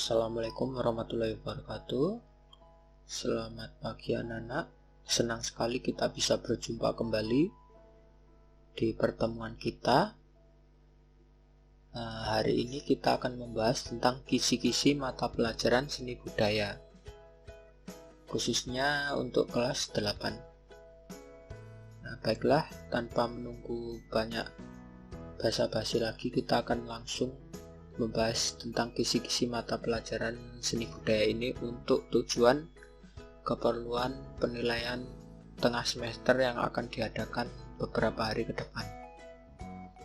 Assalamualaikum warahmatullahi wabarakatuh. Selamat pagi anak-anak. Senang sekali kita bisa berjumpa kembali di pertemuan kita. Hari ini kita akan membahas tentang kisi-kisi mata pelajaran seni budaya, khususnya untuk kelas 8. Baiklah, tanpa menunggu banyak basa-basi lagi, kita akan langsung membahas tentang kisi-kisi mata pelajaran seni budaya ini untuk tujuan keperluan penilaian tengah semester yang akan diadakan beberapa hari ke depan.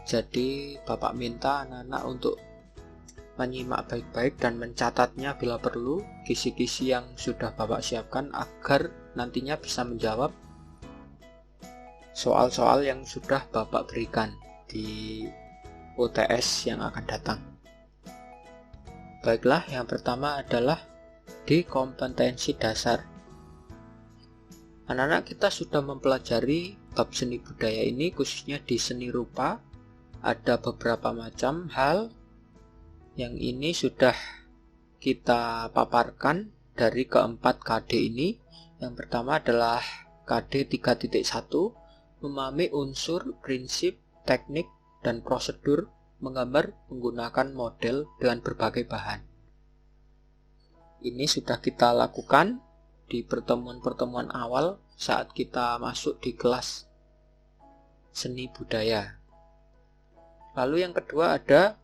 Jadi Bapak minta anak-anak untuk menyimak baik-baik dan mencatatnya bila perlu kisi-kisi yang sudah Bapak siapkan agar nantinya bisa menjawab soal-soal yang sudah Bapak berikan di UTS yang akan datang. Baiklah, yang pertama adalah di kompetensi dasar. Anak-anak kita sudah mempelajari bab seni budaya ini, khususnya di seni rupa. Ada beberapa macam hal yang ini sudah kita paparkan dari keempat KD ini. Yang pertama adalah KD 3.1, memahami unsur, prinsip, teknik, dan prosedur menggambar menggunakan model dengan berbagai bahan. Ini sudah kita lakukan di pertemuan-pertemuan awal saat kita masuk di kelas seni budaya. Lalu yang kedua ada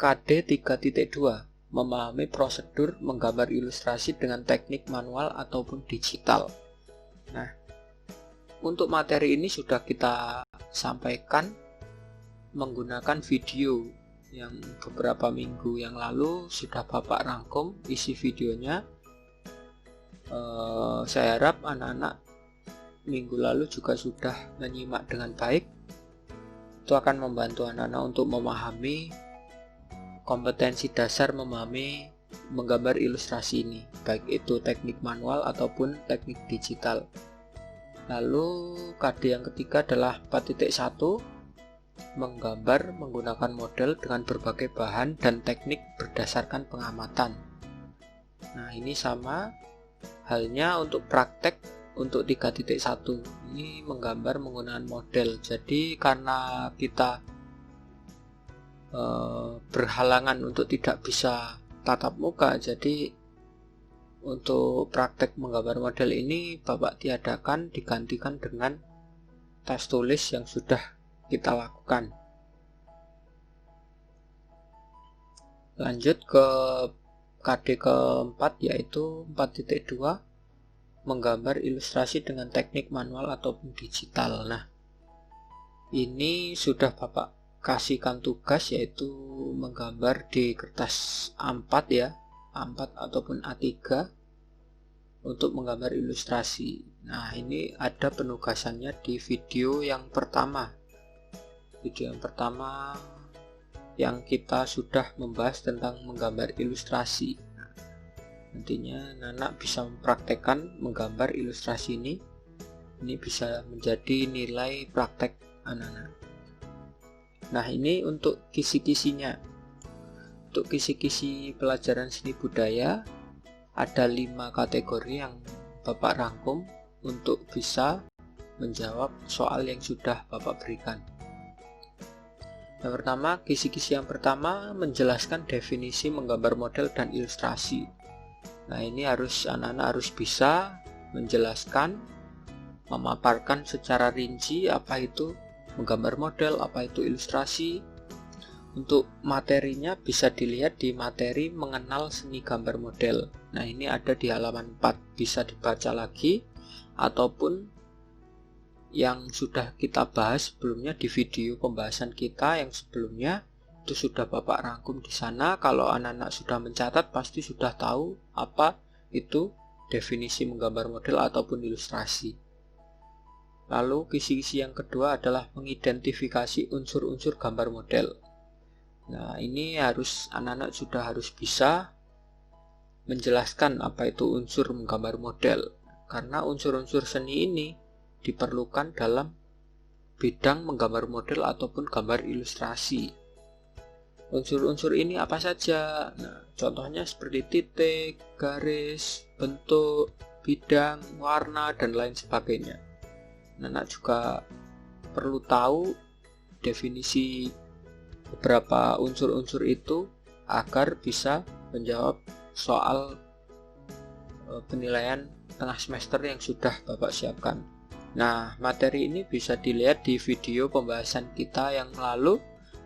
KD 3.2, memahami prosedur menggambar ilustrasi dengan teknik manual ataupun digital. Nah, untuk materi ini sudah kita sampaikan menggunakan video yang beberapa minggu yang lalu sudah Bapak rangkum isi videonya. Saya harap anak-anak minggu lalu juga sudah menyimak dengan baik. Itu akan membantu anak-anak untuk memahami kompetensi dasar memahami menggambar ilustrasi ini, baik itu teknik manual ataupun teknik digital. Lalu KD yang ketiga adalah 4.1, menggambar menggunakan model dengan berbagai bahan dan teknik berdasarkan pengamatan. Nah, ini sama halnya untuk praktek untuk 3.1. Ini menggambar menggunakan model. Jadi karena kita berhalangan untuk tidak bisa tatap muka, jadi untuk praktek menggambar model ini Bapak tiadakan, digantikan dengan tes tulis yang sudah kita lakukan. Lanjut ke KD keempat, yaitu 4.2, menggambar ilustrasi dengan teknik manual ataupun digital. Nah, ini sudah Bapak kasihkan tugas, yaitu menggambar di kertas A4 ya, A4 ataupun A3 untuk menggambar ilustrasi. Nah, ini ada penugasannya di video yang pertama. Video yang pertama yang kita sudah membahas tentang menggambar ilustrasi. Nah, nantinya anak bisa mempraktekkan menggambar ilustrasi ini. Ini bisa menjadi nilai praktek anak-anak. Nah, ini untuk kisi-kisinya. Untuk kisi-kisi pelajaran seni budaya ada 5 kategori yang Bapak rangkum untuk bisa menjawab soal yang sudah Bapak berikan. Yang pertama, kisi-kisi yang pertama menjelaskan definisi menggambar model dan ilustrasi. Nah, ini anak-anak harus bisa menjelaskan, memaparkan secara rinci apa itu menggambar model, apa itu ilustrasi. Untuk materinya bisa dilihat di materi mengenal seni gambar model. Nah, ini ada di halaman 4, bisa dibaca lagi ataupun yang sudah kita bahas sebelumnya di video pembahasan kita yang sebelumnya, itu sudah Bapak rangkum di sana. Kalau anak-anak sudah mencatat pasti sudah tahu apa itu definisi menggambar model ataupun ilustrasi. Lalu kisi-kisi yang kedua adalah mengidentifikasi unsur-unsur gambar model. Nah, ini anak-anak sudah harus bisa menjelaskan apa itu unsur menggambar model, karena unsur-unsur seni ini diperlukan dalam bidang menggambar model ataupun gambar ilustrasi. Unsur-unsur ini apa saja? Nah, contohnya seperti titik, garis, bentuk, bidang, warna, dan lain sebagainya. Anak juga perlu tahu definisi beberapa unsur-unsur itu agar bisa menjawab soal penilaian tengah semester yang sudah Bapak siapkan. Nah, materi ini bisa dilihat di video pembahasan kita yang lalu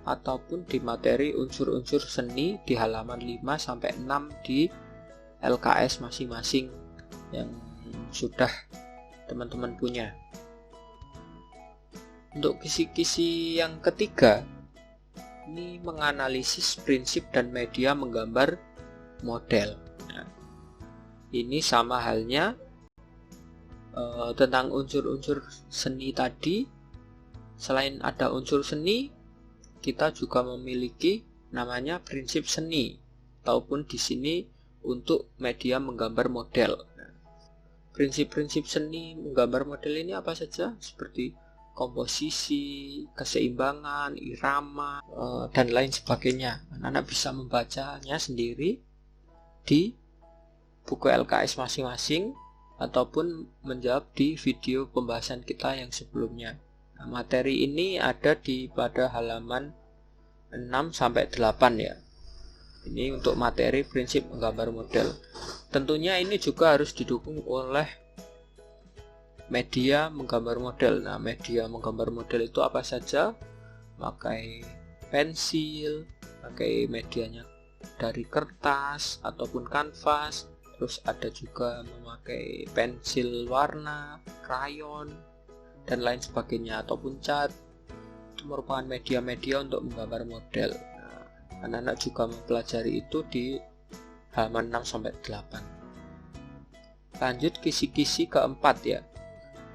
ataupun di materi unsur-unsur seni di halaman 5-6 di LKS masing-masing yang sudah teman-teman punya. Untuk kisi-kisi yang ketiga, ini menganalisis prinsip dan media menggambar model. Nah, ini sama halnya tentang unsur-unsur seni tadi. Selain ada unsur seni, kita juga memiliki namanya prinsip seni, ataupun di sini untuk media menggambar model. Prinsip-prinsip seni menggambar model ini apa saja? Seperti komposisi, keseimbangan, irama, dan lain sebagainya. Anak-anak bisa membacanya sendiri di buku LKS masing-masing ataupun menjawab di video pembahasan kita yang sebelumnya. Nah, materi ini ada pada halaman 6-8 ya. Ini untuk materi prinsip menggambar model. Tentunya ini juga harus didukung oleh media menggambar model. Nah, media menggambar model itu apa saja? Pakai pensil, pakai medianya dari kertas ataupun kanvas. Terus ada juga memakai pensil warna, krayon, dan lain sebagainya, ataupun cat. Itu merupakan media-media untuk menggambar model. Nah, anak-anak juga mempelajari itu di halaman 6-8. Lanjut kisi-kisi keempat ya.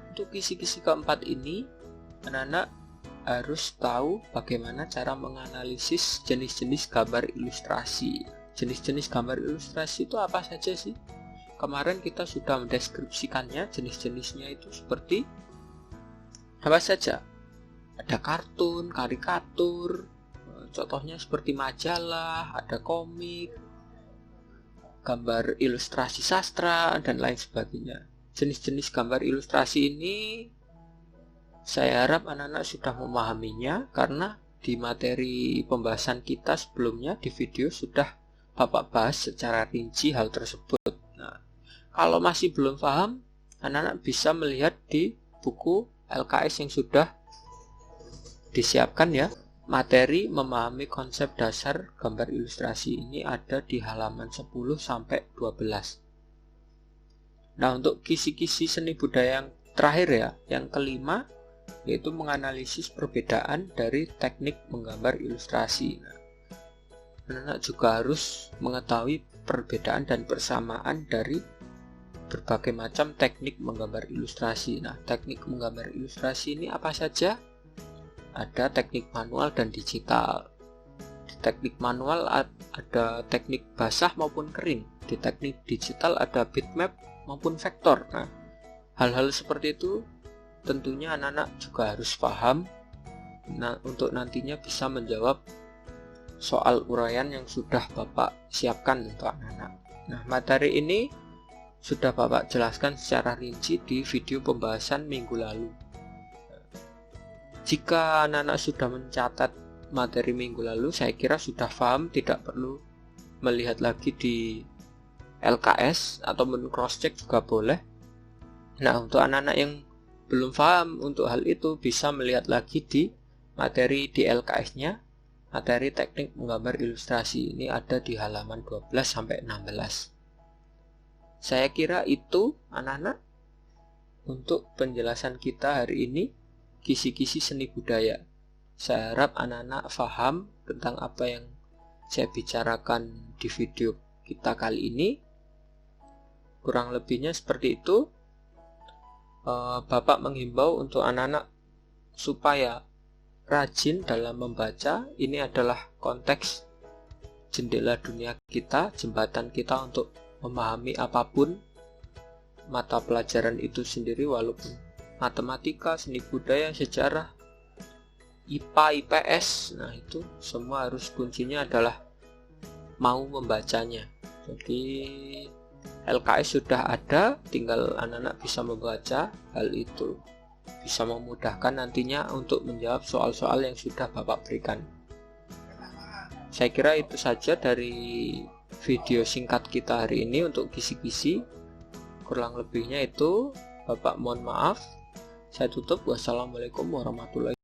Untuk kisi-kisi keempat ini, anak-anak harus tahu bagaimana cara menganalisis jenis-jenis gambar ilustrasi. Jenis-jenis gambar ilustrasi itu apa saja sih? Kemarin kita sudah mendeskripsikannya, jenis-jenisnya itu seperti apa saja? Ada kartun, karikatur, contohnya seperti majalah, ada komik, gambar ilustrasi sastra, dan lain sebagainya. Jenis-jenis gambar ilustrasi ini saya harap anak-anak sudah memahaminya, karena di materi pembahasan kita sebelumnya di video sudah Bapak bahas secara rinci hal tersebut. Nah, kalau masih belum paham, anak-anak bisa melihat di buku LKS yang sudah disiapkan ya. Materi memahami konsep dasar gambar ilustrasi ini ada di halaman 10-12. Nah, untuk kisi-kisi seni budaya yang terakhir ya, yang kelima, yaitu menganalisis perbedaan dari teknik menggambar ilustrasi. Nah, anak-anak juga harus mengetahui perbedaan dan persamaan dari berbagai macam teknik menggambar ilustrasi. Nah, teknik menggambar ilustrasi ini apa saja? Ada teknik manual dan digital. Di teknik manual ada teknik basah maupun kering. Di teknik digital ada bitmap maupun vektor. Nah, hal-hal seperti itu tentunya anak-anak juga harus paham untuk nantinya bisa menjawab soal uraian yang sudah Bapak siapkan untuk anak-anak. Nah, materi ini sudah Bapak jelaskan secara rinci di video pembahasan minggu lalu. Jika anak-anak sudah mencatat materi minggu lalu, saya kira sudah paham, tidak perlu melihat lagi di LKS atau cross check juga boleh. Nah, untuk anak-anak yang belum paham untuk hal itu bisa melihat lagi di materi di LKS-nya. Materi teknik menggambar ilustrasi ini ada di halaman 12-16. Saya kira itu anak-anak untuk penjelasan kita hari ini, kisi-kisi seni budaya. Saya harap anak-anak paham tentang apa yang saya bicarakan di video kita kali ini. Kurang lebihnya seperti itu. Bapak menghimbau untuk anak-anak supaya rajin dalam membaca. Ini adalah konteks jendela dunia kita, jembatan kita untuk memahami apapun mata pelajaran itu sendiri, walaupun matematika, seni budaya, sejarah, IPA, IPS. Nah, itu semua harus kuncinya adalah mau membacanya. Jadi LKS sudah ada, tinggal anak-anak bisa membaca. Hal itu bisa memudahkan nantinya untuk menjawab soal-soal yang sudah Bapak berikan. Saya kira itu saja dari video singkat kita hari ini untuk kisi-kisi. Kurang lebihnya itu Bapak mohon maaf. Saya tutup. Wassalamualaikum warahmatullahi wabarakatuh.